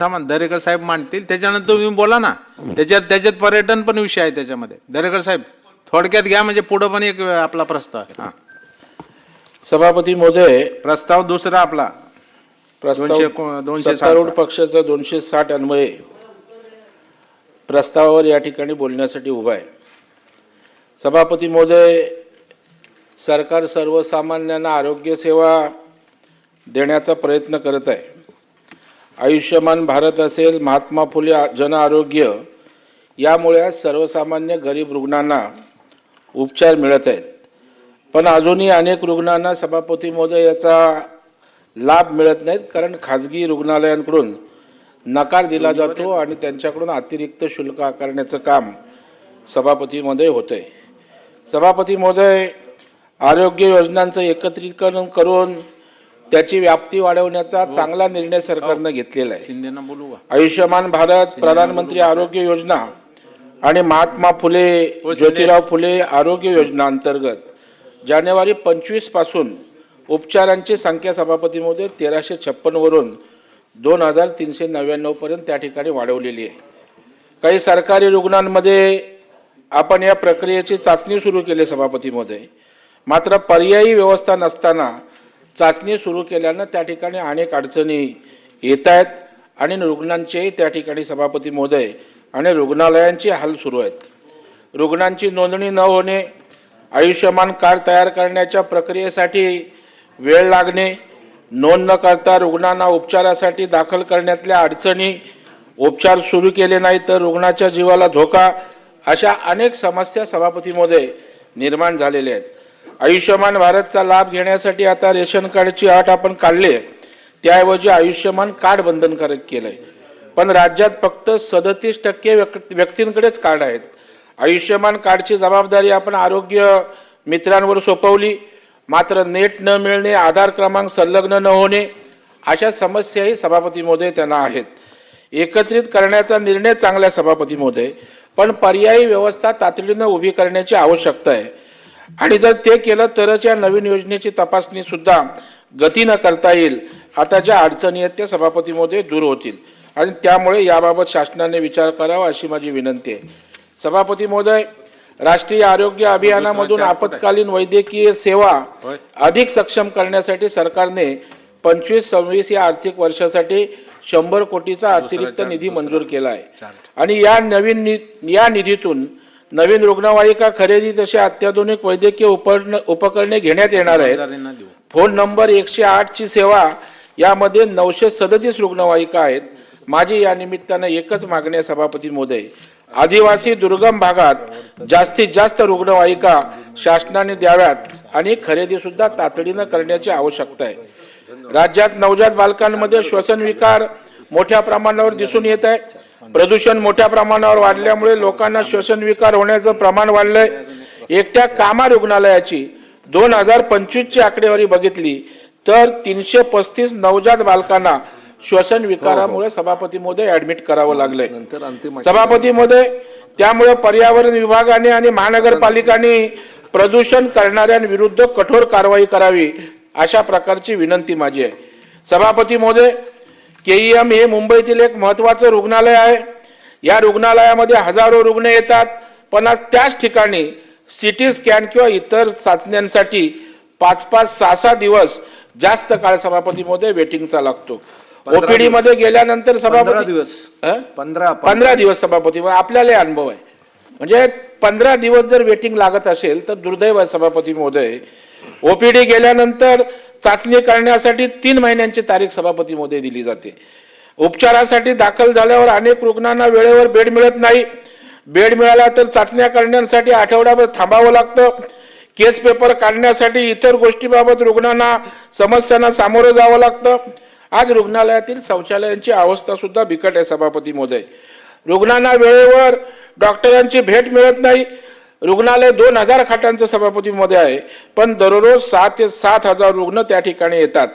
सामान दरेकर साहेब मांडतील, त्याच्यानंतर तुम्ही बोला ना. त्याच्यात पर्यटन पण विषय आहे त्याच्यामध्ये. दरेकर साहेब थोडक्यात घ्या, म्हणजे पुढे पण एक आपला प्रस्ताव आहे. हा, सभापती महोदय, प्रस्ताव दुसरा आपला प्रस्ताव 260 सत्तारूढ पक्षाचा 260 अन्वये प्रस्तावावर या ठिकाणी बोलण्यासाठी उभा आहे. सभापती महोदय, सरकार सर्वसामान्यांना आरोग्य सेवा देण्याचा प्रयत्न करत आहे. आयुष्यमान भारत असेल, महात्मा फुले जन आरोग्य, यामुळे आज सर्वसामान्य गरीब रुग्णांना उपचार मिळत आहेत. पण अजूनही अनेक रुग्णांना सभापती महोदय याचा लाभ मिळत नाहीत, कारण खाजगी रुग्णालयांकडून नकार दिला जातो आणि त्यांच्याकडून अतिरिक्त शुल्क आकारण्याचं काम सभापती महोदय होतं आहे. सभापती महोदय, आरोग्य योजनांचं एकत्रीकरण करून त्याची व्याप्ती वाढवण्याचा चांगला निर्णय सरकारनं घेतलेला आहे. शिंदेना बोलू का? आयुष्यमान भारत, प्रधानमंत्री आरोग्य योजना आणि महात्मा फुले ज्योतिराव फुले आरोग्य योजना अंतर्गत जानेवारी 25 पासून उपचारांची संख्या सभापती महोदय 1356 वरून 2399 पर्यंत त्या ठिकाणी वाढवलेली आहे. काही सरकारी रुग्णांमध्ये आपण या प्रक्रियेची चाचणी सुरू केली सभापती महोदय. मात्र पर्यायी व्यवस्था नसताना चाचणी सुरू केल्यानं त्या ठिकाणी अनेक अडचणी येत आहेत आणि रुग्णांचेही त्या ठिकाणी सभापती महोदय आणि रुग्णालयांचे हाल सुरू आहेत. रुग्णांची नोंदणी न होणे, आयुष्यमान कार्ड तयार करण्याच्या प्रक्रियेसाठी वेळ लागणे, नोंद न करता रुग्णांना उपचारासाठी दाखल करण्यातल्या अडचणी, उपचार सुरू केले नाही तर रुग्णाच्या जीवाला धोका, अशा अनेक समस्या सभापती महोदय निर्माण झालेल्या आहेत. आयुष्यमान भारतचा लाभ घेण्यासाठी आता रेशन कार्डची अट आपण काढली, त्याऐवजी आयुष्यमान कार्ड बंधनकारक केलं आहे. पण राज्यात फक्त 37% व्यक्तींकडेच कार्ड आहेत. आयुष्यमान कार्डची जबाबदारी आपण आरोग्य मित्रांवर सोपवली, मात्र नेट न मिळणे, आधार क्रमांक संलग्न न होणे, अशा समस्याही सभापती महोदय त्यांना आहेत. एकत्रित करण्याचा निर्णय चांगला सभापती महोदय, पण पर्यायी व्यवस्था तातडीनं उभी करण्याची आवश्यकता आहे आणि जर ते केलं तरच या नवीन योजनेची तपासणी सुद्धा गतीनं करता येईल. आता ज्या अडचणी आहेत त्या सभापती महोदय दूर होतील आणि त्यामुळे याबाबत शासनाने विचार करावा अशी माझी विनंती आहे. सभापती महोदय, राष्ट्रीय आरोग्य अभियानामधून आपत्कालीन वैद्यकीय सेवा अधिक सक्षम करण्यासाठी सरकारने 25-26 या आर्थिक वर्षासाठी 100 कोटीचा अतिरिक्त निधी मंजूर केला आहे आणि या निधीतून नवीन रुग्णवाहिका खरेदी तसे अत्याधुनिक वैद्यकीय उपकरणे घेण्यात येणार आहेत. फोन नंबर 108 ची सेवा, यामध्ये 937 रुग्णवाहिका आहेत. माझी या निमित्तानं एकच मागणी आहे सभापती महोदय, आदिवासी दुर्गम भागात जास्तीत जास्त रुग्णवाहिका शासनाने द्याव्यात आणि खरेदी सुद्धा तातडीनं करण्याची आवश्यकता आहे. राज्यात नवजात बालकांमध्ये श्वसन विकार मोठ्या प्रमाणावर दिसून येत आहे. प्रदूषण मोठ्या प्रमाणावर वाढल्यामुळे लोकांना श्वसन विकार होण्याचं प्रमाण वाढलंय. एकट्या कामा रुग्णालयाची 2025 ची आकडेवारी बघितली तर 335 नवजात बालकांना श्वसन विकारामुळे सभापती महोदय ऍडमिट करावं लागलंय. सभापती महोदय, त्यामुळे पर्यावरण विभागाने आणि महानगरपालिकांनी प्रदूषण करणाऱ्यांविरुद्ध कठोर कारवाई करावी अशा प्रकारची विनंती माझी आहे. सभापती महोदय, KEM हे मुंबईतील एक महत्त्वाचं रुग्णालय आहे. या रुग्णालयामध्ये हजारो रुग्ण येतात, पण आज त्याच ठिकाणी CT स्कॅन किंवा इतर चाचण्यांसाठी 5-6 दिवस जास्त काळ सभापती महोदय वेटिंगचा लागतो. OPD मध्ये गेल्यानंतर सभापती 15 दिवस सभापती, आपल्याला अनुभव आहे. म्हणजे 15 दिवस जर वेटिंग लागत असेल तर दुर्दैव आहे सभापती महोदय. OPD गेल्यानंतर चाचणी करण्यासाठी 3 महिन्यांची तारीख सभापती महोदय दिली जाते. उपचारासाठी दाखल झाल्यावर अनेक रुग्णांना वेळेवर बेड मिळत नाही. बेड मिळाला तर चाचण्या करण्यासाठी आठवडाभर थांबावं लागतं. केस पेपर काढण्यासाठी इतर गोष्टीबाबत रुग्णांना समस्यांना सामोरं जावं लागतं. आज रुग्णालयातील शौचालयांची अवस्था सुद्धा बिकट आहे सभापती महोदय. रुग्णांना वेळेवर डॉक्टरांची भेट मिळत नाही. रुग्णालय 2000 खाटांचं सभापती महोदय आहे, पण दररोज 6 ते 7,000 रुग्ण त्या ठिकाणी येतात.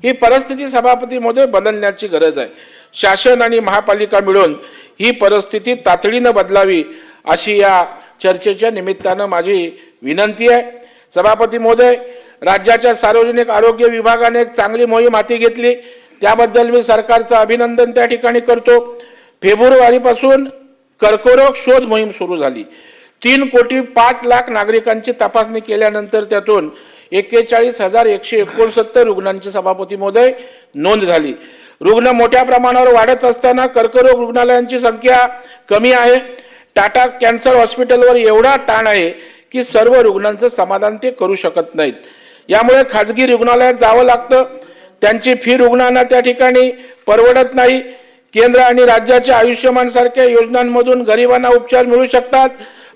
ही परिस्थिती सभापती महोदय बदलण्याची गरज आहे. शासन आणि महापालिका मिळून ही परिस्थिती तातडीनं बदलावी अशी या चर्चेच्या निमित्तानं माझी विनंती आहे. सभापती महोदय, राज्याच्या सार्वजनिक आरोग्य विभागाने एक चांगली मोहीम हाती घेतली. त्याबद्दल मी सरकारचं अभिनंदन त्या ठिकाणी करतो. फेब्रुवारीपासून कर्करोग शोध मोहीम सुरू झाली. 3,05,00,000 नागरिकांची तपासणी केल्यानंतर त्यातून 41,169 रुग्णांची सभापती महोदय नोंद झाली. रुग्ण मोठ्या प्रमाणावर वाढत असताना कर्करोग रुग्णालयांची संख्या कमी आहे. टाटा कॅन्सर हॉस्पिटलवर एवढा ताण आहे की सर्व रुग्णांचं समाधान ते करू शकत नाहीत. यामुळे खाजगी रुग्णालयात जावं लागतं. त्यांची फी रुग्णांना त्या ठिकाणी परवडत नाही. केंद्र आणि राज्याच्या आयुष्यमान सारख्या योजनांमधून गरिबांना उपचार मिळू शकतात,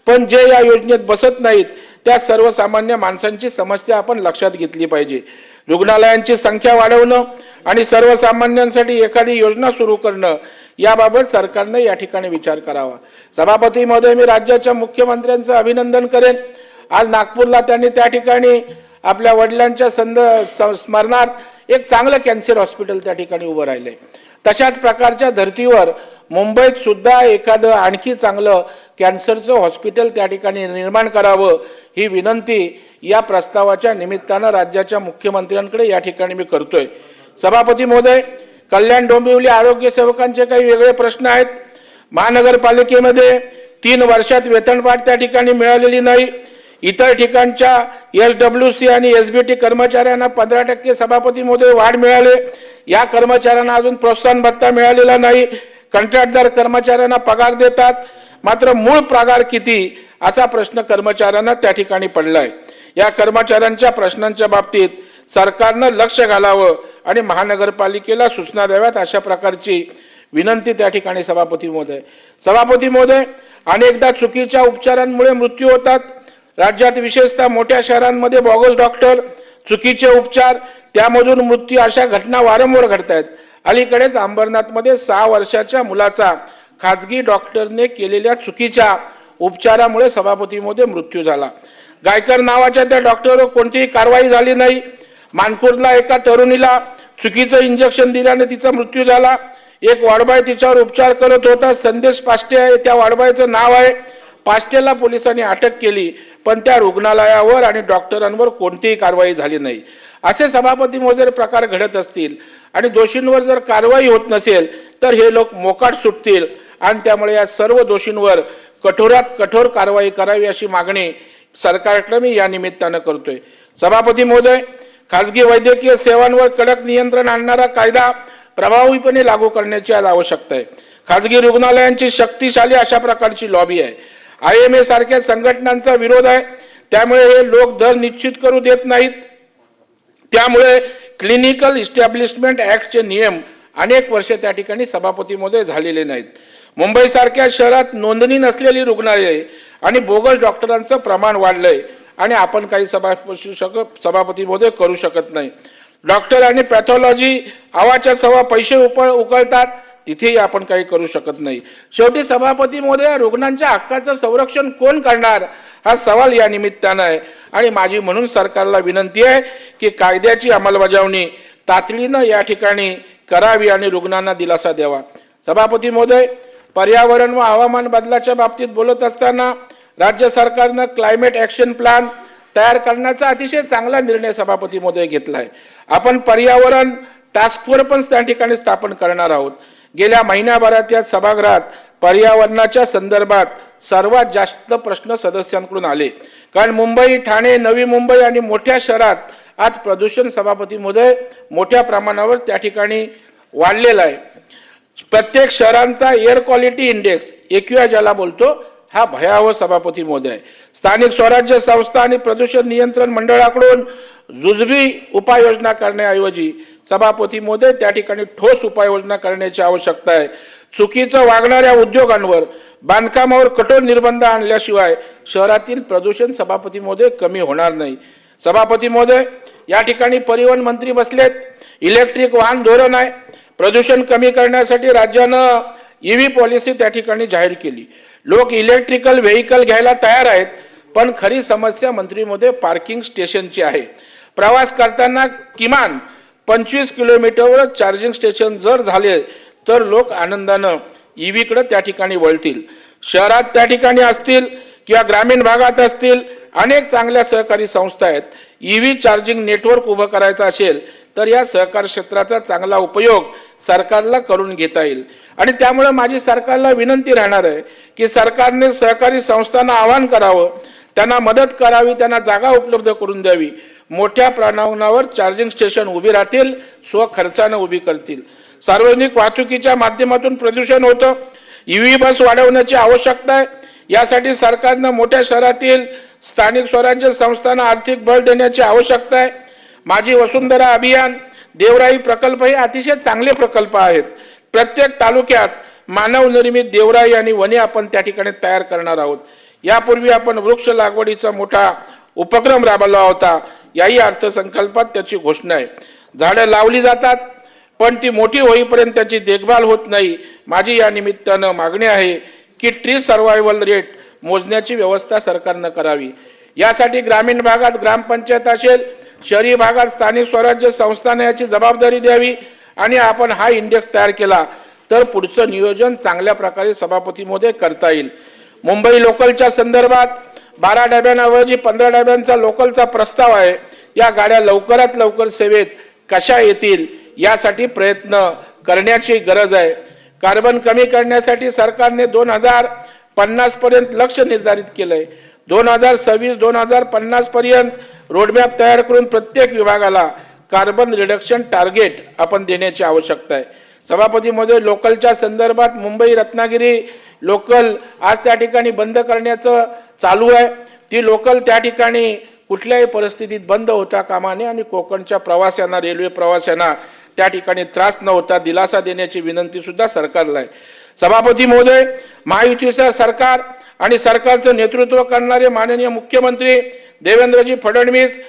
पण जे या योजनेत बसत नाहीत त्या सर्वसामान्य माणसांची समस्या आपण लक्षात घेतली पाहिजे. रुग्णालयांची संख्या वाढवणं आणि सर्वसामान्यांसाठी एखादी योजना सुरू करणं याबाबत सरकारने या ठिकाणी विचार करावा. सभापती महोदय, मी राज्याच्या मुख्यमंत्र्यांचं अभिनंदन करेन. आज नागपूरला त्यांनी त्या ठिकाणी आपल्या वडिलांच्या स्मरणार्थ एक चांगलं कॅन्सर हॉस्पिटल त्या ठिकाणी उभं राहिलंय. तशाच प्रकारच्या धर्तीवर मुंबईत सुद्धा एखादं आणखी चांगलं कॅन्सरचं हॉस्पिटल त्या ठिकाणी निर्माण करावं ही विनंती या प्रस्तावाच्या निमित्तानं राज्याच्या मुख्यमंत्र्यांकडे या ठिकाणी मी करतोय. सभापती महोदय, कल्याण डोंबिवली आरोग्य सेवकांचे काही वेगळे प्रश्न आहेत. महानगरपालिकेमध्ये 3 वर्षात वेतनवाढ त्या ठिकाणी मिळालेली नाही. इतर ठिकाणच्या SWC आणि SBT कर्मचाऱ्यांना 15% सभापती महोदय वाढ मिळाले. या कर्मचाऱ्यांना अजून प्रोत्साहन भत्ता मिळालेला नाही. कंत्राटदार कर्मचाऱ्यांना पगार देतात, मात्र मूळ पगार किती असा प्रश्न कर्मचाऱ्यांना त्या ठिकाणी पडलाय. या कर्मचाऱ्यांच्या प्रश्नांच्या बाबतीत सरकारनं लक्ष घालावं आणि महानगरपालिकेला सूचना द्याव्यात अशा प्रकारची विनंती त्या ठिकाणी सभापती महोदय, अनेकदा चुकीच्या उपचारांमुळे मृत्यू होतात. राज्यात विशेषतः मोठ्या शहरांमध्ये बोगस डॉक्टर, चुकीचे उपचार, त्यामधून मृत्यू अशा घटना वारंवार घडत आहेत. अलीकडेच अंबरनाथमध्ये 6 वर्षाच्या मुलाचा खाजगी डॉक्टरने केलेल्या चुकीच्या उपचारामुळे सभापती महोदय मृत्यू झाला. गायकर नावाच्या त्या डॉक्टरवर कोणतीही कारवाई झाली नाही. मानपूरला एका तरुणीला चुकीचं इंजेक्शन दिल्याने तिचा मृत्यू झाला. एक वाडबाय तिच्यावर उपचार करत होता. संदेश पाष्टे आहे त्या वाडबायचं नाव आहे. पाष्टेला पोलिसांनी अटक केली, पण त्या रुग्णालयावर आणि डॉक्टरांवर कोणतीही कारवाई झाली नाही. असे सभापती महोदय प्रकार घडत असतील आणि दोषींवर जर कारवाई होत नसेल तर हे लोक मोकाट सुटतील आणि त्यामुळे या सर्व दोषींवर कठोरात कठोर कारवाई करावी अशी मागणी सरकारकडे मी या निमित्तानं करतोय. सभापती महोदय, खाजगी वैद्यकीय सेवांवर कडक नियंत्रण आणणारा कायदा प्रभावीपणे लागू करण्याची आज आवश्यकता आहे. खाजगी रुग्णालयांची शक्तिशाली अशा प्रकारची लॉबी आहे. IMA सारख्या संघटनांचा विरोध आहे. त्यामुळे हे लोक दर निश्चित करू देत नाहीत. त्यामुळे क्लिनिकल इस्टॅब्लिशमेंट ऍक्टचे नियम अनेक वर्षे त्या ठिकाणी सभापती महोदय झालेले नाहीत. मुंबई सारख्या शहरात नोंदणी नसलेली रुग्णालये आणि बोगस डॉक्टरांचं प्रमाण वाढलंय आणि आपण काही सभापती महोदय करू शकत नाही. डॉक्टर आणि पॅथॉलॉजी आवाच्या सवा पैसे उकळतात, तिथेही आपण काही करू शकत नाही. शेवटी सभापती महोदय, रुग्णांच्या हक्काचं संरक्षण कोण करणार हा सवाल या निमित्तानं आहे आणि माझी म्हणून सरकारला विनंती आहे की कायद्याची अंमलबजावणी तातडीनं या ठिकाणी करावी आणि रुग्णांना दिलासा द्यावा. सभापती महोदय, पर्यावरण व हवामान बदलाच्या बाबतीत बोलत असताना राज्य सरकारनं क्लायमेट ऍक्शन प्लॅन तयार करण्याचा अतिशय चांगला निर्णय सभापती महोदय घेतला आहे. आपण पर्यावरण टास्क फोर्स पण त्या ठिकाणी स्थापन करणार आहोत. गेल्या महिन्याभरात या सभागृहात पर्यावरणाच्या संदर्भात सर्वात जास्त प्रश्न सदस्यांकडून आले. कारण मुंबई, ठाणे, नवी मुंबई आणि मोठ्या शहरात आज प्रदूषण सभापती महोदय मोठ्या प्रमाणावर त्या ठिकाणी वाढलेला आहे. प्रत्येक शहरांचा एअर क्वालिटी इंडेक्स AQI ज्याला बोलतो हा भयावह सभापती महोदय. स्थानिक स्वराज्य संस्था आणि प्रदूषण नियंत्रण मंडळाकडून जुजबी उपाययोजना करण्याऐवजी सभापती महोदय त्या ठिकाणी ठोस उपाययोजना करण्याची आवश्यकता आहे. चुकीचं वागणाऱ्या उद्योगांवर, बांधकामावर कठोर निर्बंध आणल्याशिवाय शहरातील प्रदूषण सभापती महोदय कमी होणार नाही. सभापती महोदय, या ठिकाणी परिवहन मंत्री बसलेत. इलेक्ट्रिक वाहन धोरण आहे. प्रदूषण कमी करण्यासाठी राज्यानं EV पॉलिसी त्या ठिकाणी जाहीर केली. लोक इलेक्ट्रिकल व्हेकल घ्यायला तयार आहेत, पण खरी समस्या मंत्री महोदय पार्किंग स्टेशनची आहे. प्रवास करताना किमान 25 किलोमीटरवर चार्जिंग स्टेशन जर झाले तर लोक आनंदानं EV कडे त्या ठिकाणी वळतील. शहरात त्या ठिकाणी असतील किंवा ग्रामीण भागात असतील अनेक चांगल्या सहकारी संस्था आहेत. EV चार्जिंग नेटवर्क उभं करायचं असेल तर या सहकार क्षेत्राचा चांगला उपयोग सरकारला करून घेता येईल. आणि त्यामुळे माझी सरकारला विनंती राहणार आहे की सरकारने सहकारी संस्थांना आवाहन करावं, त्यांना मदत करावी, त्यांना जागा उपलब्ध करून द्यावी. मोठ्या प्रमाणावर चार्जिंग स्टेशन उभी राहतील, स्वखर्चाने उभी करतील. सार्वजनिक वाहतुकीच्या माध्यमातून प्रदूषण होतं, ईव्ही बस वाढवण्याची आवश्यकता आहे. यासाठी सरकारनं मोठ्या शहरातील स्थानिक स्वराज्य संस्थांना आर्थिक बळ देण्याची आवश्यकता आहे. माझी वसुंधरा अभियान, देवराई प्रकल्प हे अतिशय चांगले प्रकल्प आहेत. प्रत्येक तालुक्यात मानवनिर्मित देवराई आणि वने आपण त्या ठिकाणी तयार करणार आहोत. यापूर्वी आपण वृक्ष लागवडीचा मोठा उपक्रम राबवला होता, याही अर्थसंकल्पात त्याची घोषणा आहे. झाडं लावली जातात पण ती मोठी होईपर्यंत त्याची देखभाल होत नाही. माझी या निमित्तानं मागणी आहे की ट्री सर्व्हायव्हल रेट मोजण्याची व्यवस्था सरकारनं करावी. यासाठी ग्रामीण भागात ग्रामपंचायत असेल, शहरी भागात स्थानिक स्वराज्य संस्थांना याची जबाबदारी द्यावी. आणि आपण हा इंडेक्स तयार केला तर पुढचं नियोजन चांगल्या प्रकारे सभापती महोदय करता येईल. मुंबई लोकलच्या संदर्भात 12 डब्यांऐवजी 15 डब्यांचा लोकलचा प्रस्ताव आहे. या गाड्या लवकरात लवकर सेवेत कशा येतील यासाठी प्रयत्न करण्याची गरज आहे. कार्बन कमी करण्यासाठी सरकारने 2050 पर्यंत लक्ष्य निर्धारित केलंय. 2026-2050 पर्यंत रोडमॅप तयार करून प्रत्येक विभागाला कार्बन रिडक्शन टार्गेट आपण देण्याची आवश्यकता आहे. सभापती महोदय, लोकलच्या संदर्भात मुंबई रत्नागिरी लोकल आज त्या ठिकाणी बंद करण्याचं चालू आहे. ती लोकल त्या ठिकाणी कुठल्याही परिस्थितीत बंद होता कामा नये आणि कोकणच्या प्रवाशांना, रेल्वे प्रवाशांना त्या ठिकाणी त्रास न होता दिलासा देण्याची विनंती सुद्धा सरकारला आहे. सभापती महोदय, महायुतीचं सरकार आणि सरकारचं नेतृत्व करणारे माननीय मुख्यमंत्री देवेंद्रजी फडणवीस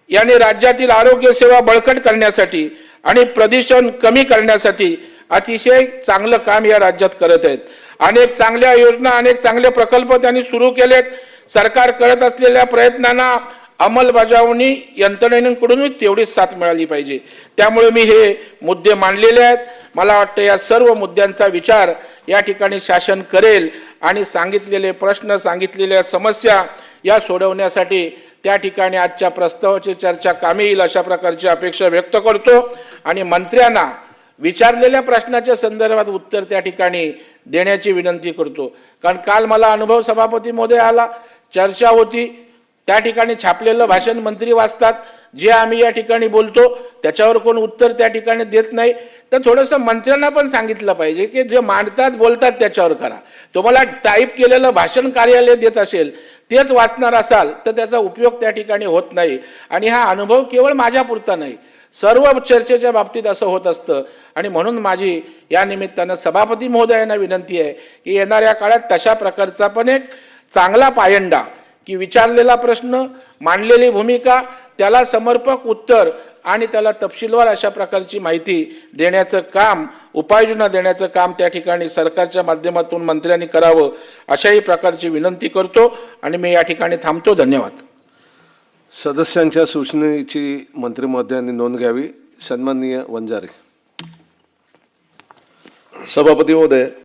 यांनी राज्यातील आरोग्य सेवा बळकट करण्यासाठी आणि प्रदूषण कमी करण्यासाठी अतिशय चांगलं काम या राज्यात करत आहेत. अनेक चांगल्या योजना, अनेक चांगले प्रकल्प त्यांनी सुरू केलेत. सरकार करत असलेल्या प्रयत्नांना अंमलबजावणी यंत्रणेकडून तेवढीच साथ मिळाली पाहिजे. त्यामुळे मी हे मुद्दे मांडलेले आहेत. मला वाटतं या सर्व मुद्द्यांचा विचार या ठिकाणी शासन करेल आणि सांगितलेले प्रश्न, सांगितलेल्या समस्या या सोडवण्यासाठी त्या ठिकाणी आजच्या प्रस्तावाची चर्चा कामी येईल अशा प्रकारची अपेक्षा व्यक्त करतो. आणि मंत्र्यांना विचारलेल्या प्रश्नाच्या संदर्भात उत्तर त्या ठिकाणी देण्याची विनंती करतो. कारण काल मला अनुभव सभापती महोदय आला, चर्चा होती, त्या ठिकाणी छापलेलं भाषण मंत्री वाचतात, जे आम्ही या ठिकाणी बोलतो त्याच्यावर कोण उत्तर त्या ठिकाणी देत नाही. तर थोडंसं मंत्र्यांना पण सांगितलं पाहिजे की जे मांडतात बोलतात त्याच्यावर करा. तुम्हाला टाईप केलेलं भाषण कार्यालय देत असेल तेच वाचणार असाल तर त्याचा उपयोग त्या ठिकाणी होत नाही. आणि हा अनुभव केवळ माझ्यापुरता नाही, सर्व चर्चेच्या बाबतीत असं होत असतं. आणि म्हणून माझी या निमित्तानं सभापती महोदयांना विनंती आहे की येणाऱ्या काळात तशा प्रकारचा पण एक चांगला पायंडा की विचारलेला प्रश्न, मांडलेली भूमिका, त्याला समर्पक उत्तर आणि त्याला तपशीलवार अशा प्रकारची माहिती देण्याचं काम, उपाययोजना देण्याचं काम त्या ठिकाणी सरकारच्या माध्यमातून मंत्र्यांनी करावं अशाही प्रकारची विनंती करतो. आणि मी या ठिकाणी थांबतो. धन्यवाद. सदस्यांच्या सूचनेची मंत्री महोदयांनी नोंद घ्यावी. सन्माननीय वंजारे. सभापती महोदय,